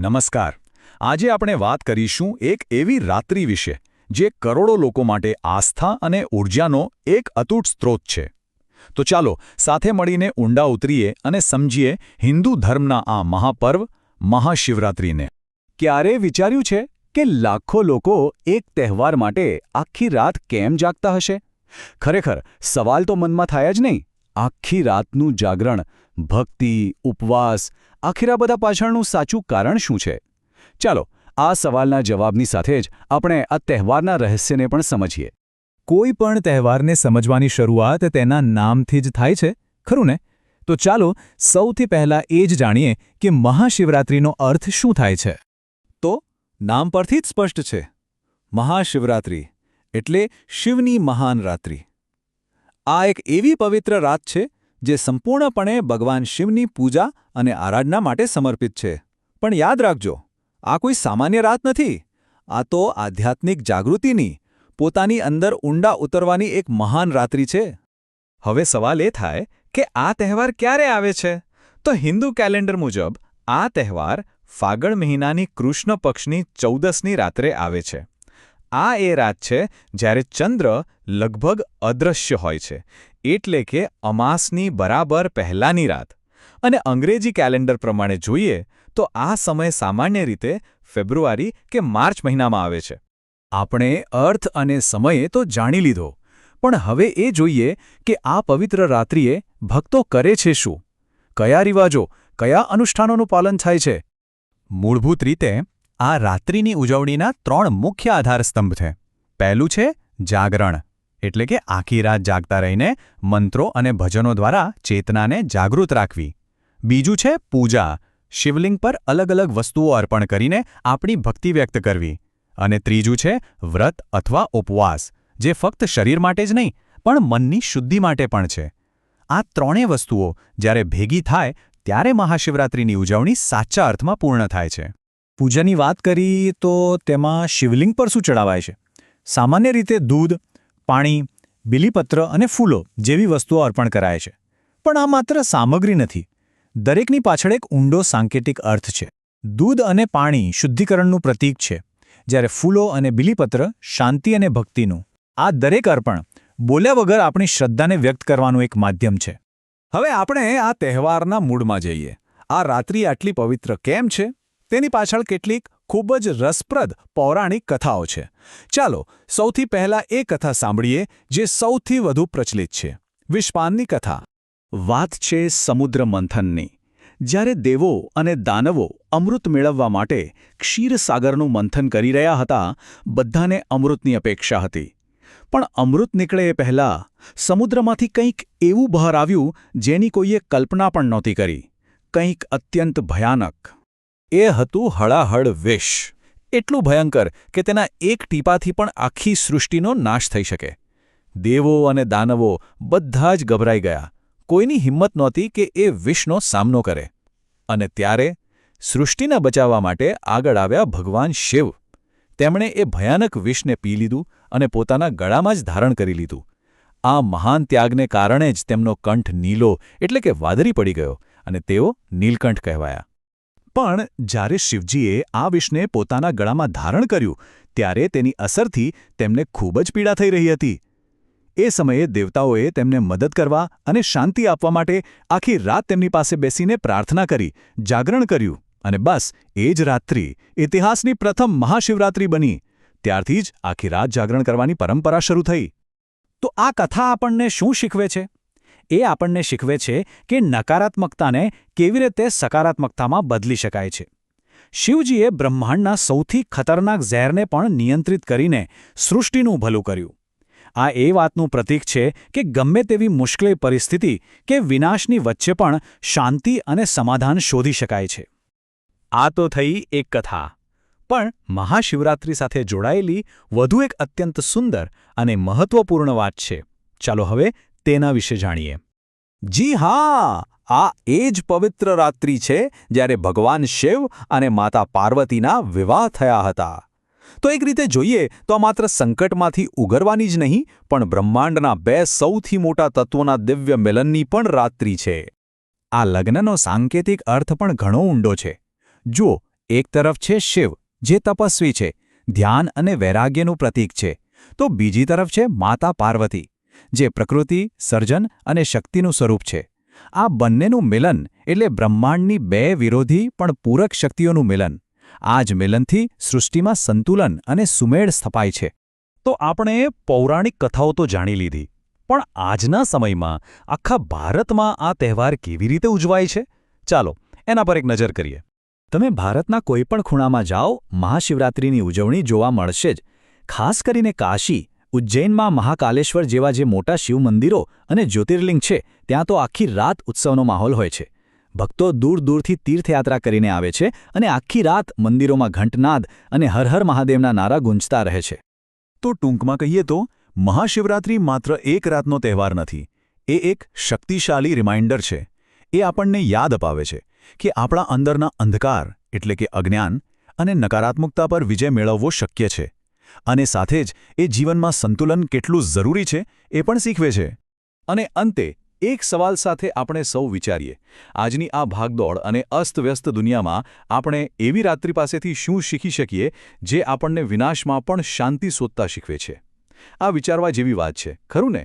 નમસ્કાર. આજે આપણે વાત કરીશું એક એવી રાત્રિ વિશે જે કરોડો લોકો માટે આસ્થા અને ઊર્જાનો એક અતૂટ સ્ત્રોત છે. તો ચાલો સાથે મળીને ઊંડા ઉતરીએ અને સમજીએ હિન્દુ ધર્મના આ મહાપર્વ મહાશિવરાત્રિને. ક્યારે વિચાર્યું છે કે લાખો લોકો એક તહેવાર માટે આખી રાત કેમ જાગતા હશે? ખરેખર સવાલ તો મનમાં થાય જ નહીં. આખી રાતનું જાગરણ, ભક્તિ, ઉપવાસ, આખીર આ બધા પાછળનું સાચું કારણ શું છે? ચાલો આ સવાલના જવાબની સાથે જ આપણે આ તહેવારના રહસ્યને પણ સમજીએ. કોઈ પણ તહેવારને સમજવાની શરૂઆત તેના નામથી જ થાય છે, ખરું ને? તો ચાલો સૌથી પહેલાં એ જ જાણીએ કે મહાશિવરાત્રિનો અર્થ શું થાય છે. તો નામ પરથી જ સ્પષ્ટ છે. મહાશિવરાત્રિ એટલે શિવની મહાન રાત્રિ. આ એક એવી પવિત્ર રાત છે જે સંપૂર્ણપણે ભગવાન શિવની પૂજા અને આરાધના માટે સમર્પિત છે. પણ યાદ રાખજો, આ કોઈ સામાન્ય રાત નથી. આ તો આધ્યાત્મિક જાગૃતિની, પોતાની અંદર ઊંડા ઉતરવાની એક મહાન રાત્રિ છે. હવે સવાલ એ થાય કે આ તહેવાર ક્યારે આવે છે? તો હિન્દુ કેલેન્ડર મુજબ આ તહેવાર ફાગણ મહિનાની કૃષ્ણ પક્ષની 14મી રાત્રે આવે છે. આ એ રાત છે જ્યારે ચંદ્ર લગભગ અદૃશ્ય હોય છે, એટલે કે અમાસની બરાબર પહેલાની રાત. અને અંગ્રેજી કેલેન્ડર પ્રમાણે જોઈએ તો આ સમય સામાન્ય રીતે ફેબ્રુઆરી કે માર્ચ મહિનામાં આવે છે. આપણે અર્થ અને સમય તો જાણી લીધો, પણ હવે એ જોઈએ કે આ પવિત્ર રાત્રિએ ભક્તો કરે છે શું? કયા રિવાજો, કયા અનુષ્ઠાનોનું પાલન થાય છે? મૂળભૂત રીતે આ રાત્રિની ઉજવણીના 3 મુખ્ય આધારસ્તંભ છે. પહેલું છે જાગરણ, એટલે કે આખી રાત જાગતા રહીને મંત્રો અને ભજનો દ્વારા ચેતનાને જાગૃત રાખવી. બીજું છે પૂજા, શિવલિંગ પર અલગ અલગ વસ્તુઓ અર્પણ કરીને આપણી ભક્તિ વ્યક્ત કરવી. અને ત્રીજું છે વ્રત અથવા ઉપવાસ, જે ફક્ત શરીર માટે જ નહીં પણ મનની શુદ્ધિ માટે પણ છે. આ ત્રણેય વસ્તુઓ જ્યારે ભેગી થાય ત્યારે મહાશિવરાત્રિની ઉજવણી સાચા અર્થમાં પૂર્ણ થાય છે. પૂજાની વાત કરી તો તેમાં શિવલિંગ પર શું ચડાવાય છે? સામાન્ય રીતે દૂધ, પાણી, બીલીપત્ર અને ફૂલો જેવી વસ્તુઓ અર્પણ કરાય છે. પણ આ માત્ર સામગ્રી નથી. દરેકની પાછળ એક ઊંડો સાંકેતિક અર્થ છે. દૂધ અને પાણી શુદ્ધિકરણનું પ્રતીક છે, જ્યારે ફૂલો અને બીલીપત્ર શાંતિ અને ભક્તિનું. આ દરેક અર્પણ બોલ્યા વગર આપણી શ્રદ્ધાને વ્યક્ત કરવાનું એક માધ્યમ છે. હવે આપણે આ તહેવારના મૂળમાં જઈએ. આ રાત્રિ આટલી પવિત્ર કેમ છે? તેની પાછળ કેટલીક ખૂબ જ રસપ્રદ પૌરાણિક કથાઓ છે. ચાલો સૌથી પહેલાં એ કથા સાંભળીએ જે સૌથી વધુ પ્રચલિત છે, વિશ્વાનની કથા. વાત છે સમુદ્ર મંથનની. જ્યારે દેવો અને દાનવો અમૃત મેળવવા માટે ક્ષીરસાગરનું મંથન કરી રહ્યા હતા, બધાને અમૃતની અપેક્ષા હતી. પણ અમૃત નીકળે એ પહેલાં સમુદ્રમાંથી કંઈક એવું બહાર આવ્યું જેની કોઈએ કલ્પના પણ નહોતી કરી. કંઈક અત્યંત ભયાનક. એ હતું હળાહળ વિષ. એટલું ભયંકર કે તેના એક ટીપાથી પણ આખી સૃષ્ટિનો નાશ થઈ શકે. દેવો અને દાનવો બધા જ ગભરાઈ ગયા. કોઈની હિંમત નહોતી કે એ વિષનો સામનો કરે. અને ત્યારે સૃષ્ટિને બચાવવા માટે આગળ આવ્યા ભગવાન શિવ. તેમણે એ ભયાનક વિષને પી લીધું અને પોતાના ગળામાં જ ધારણ કરી લીધું. આ મહાન ત્યાગને કારણે જ તેમનો કંઠ નીલો એટલે કે વાદળી પડી ગયો અને તેઓ નીલકંઠ કહેવાયા. પણ જ્યારે શિવજીએ આ વિષને પોતાના ગળામાં ધારણ કર્યું ત્યારે તેની અસરથી તેમને ખૂબ જ પીડા થઈ રહી હતી. એ સમયે દેવતાઓએ તેમને મદદ કરવા અને શાંતિ આપવા માટે આખી રાત તેમની પાસે બેસીને પ્રાર્થના કરી, જાગરણ કર્યું. અને બસ એ જ રાત્રિ ઇતિહાસની પ્રથમ મહાશિવરાત્રિ બની. ત્યારથી જ આખી રાત જાગરણ કરવાની પરંપરા શરૂ થઈ. તો આ કથા આપણને શું શીખવે છે? એ આપણને શીખવે છે કે નકારાત્મકતાને કેવી રીતે સકારાત્મકતામાં બદલી શકાય છે. શિવજીએ બ્રહ્માંડના સૌથી ખતરનાક ઝેરને પણ નિયંત્રિત કરીને સૃષ્ટિનું ભલું કર્યું. આ એ વાતનું પ્રતીક છે કે ગમે તેવી મુશ્કેલ પરિસ્થિતિ કે વિનાશની વચ્ચે પણ શાંતિ અને સમાધાન શોધી શકાય છે. આ તો થઈ એક કથા. પણ મહાશિવરાત્રિ સાથે જોડાયેલી વધુ એક અત્યંત સુંદર અને મહત્વપૂર્ણ વાત છે. ચાલો હવે તેના વિશે જાણીએ. જી હા, આ એ જ પવિત્ર રાત્રિ છે જ્યારે ભગવાન શિવ અને માતા પાર્વતીના વિવાહ થયા હતા. તો એક રીતે જોઈએ તો આ માત્ર સંકટમાંથી ઉગરવાની જ નહીં પણ બ્રહ્માંડના 2 સૌથી મોટા તત્વોના દિવ્ય મિલનની પણ રાત્રિ છે. આ લગ્નનો સાંકેતિક અર્થ પણ ઘણો ઊંડો છે. જુઓ, એક તરફ છે શિવ, જે તપસ્વી છે, ધ્યાન અને વૈરાગ્યનું પ્રતીક છે, તો બીજી તરફ છે માતા પાર્વતી, જે પ્રકૃતિ, સર્જન અને શક્તિનું સ્વરૂપ છે. આ બંનેનું મિલન એટલે બ્રહ્માંડની બે વિરોધી પણ પૂરક શક્તિઓનું મિલન. આ જ મિલનથી સૃષ્ટિમાં સંતુલન અને સુમેળ સ્થપાય છે. તો આપણે પૌરાણિક કથાઓ તો જાણી લીધી, પણ આજના સમયમાં આખા ભારતમાં આ તહેવાર કેવી રીતે ઉજવાય છે? ચાલો એના પર એક નજર કરીએ. તમે ભારતના કોઈપણ ખૂણામાં જાઓ, મહાશિવરાત્રિની ઉજવણી જોવા મળશે જ. ખાસ કરીને કાશી, ઉજ્જૈનમાં મહાકાલેશ્વર જેવા જે મોટા શિવ મંદિરો અને જ્યોતિર્લિંગ છે, ત્યાં તો આખી રાત ઉત્સવનો માહોલ હોય છે. ભક્તો દૂર દૂરથી તીર્થયાત્રા કરીને આવે છે અને આખી રાત મંદિરોમાં ઘંટનાદ અને હર હર મહાદેવના નારા ગુંજતા રહે છે. તો ટૂંકમાં કહીએ તો મહાશિવરાત્રિ માત્ર એક રાતનો તહેવાર નથી, એ એક શક્તિશાળી રિમાઇન્ડર છે. એ આપણને યાદ અપાવે છે કે આપણા અંદરના અંધકાર એટલે કે અજ્ઞાન અને નકારાત્મકતા પર વિજય મેળવવો શક્ય છે, અને સાથે જ એ જીવનમાં સંતુલન કેટલું જરૂરી છે એ પણ શીખવે છે. અને અંતે એક સવાલ સાથે આપણે સૌ વિચારીએ, આજની આ ભાગદોડ અને અસ્તવ્યસ્ત દુનિયામાં આપણે એવી રાત્રિ પાસેથી શું શીખી શકીએ જે આપણને વિનાશમાં પણ શાંતિ શોધતા શીખવે છે? આ વિચારવા જેવી વાત છે, ખરું ને?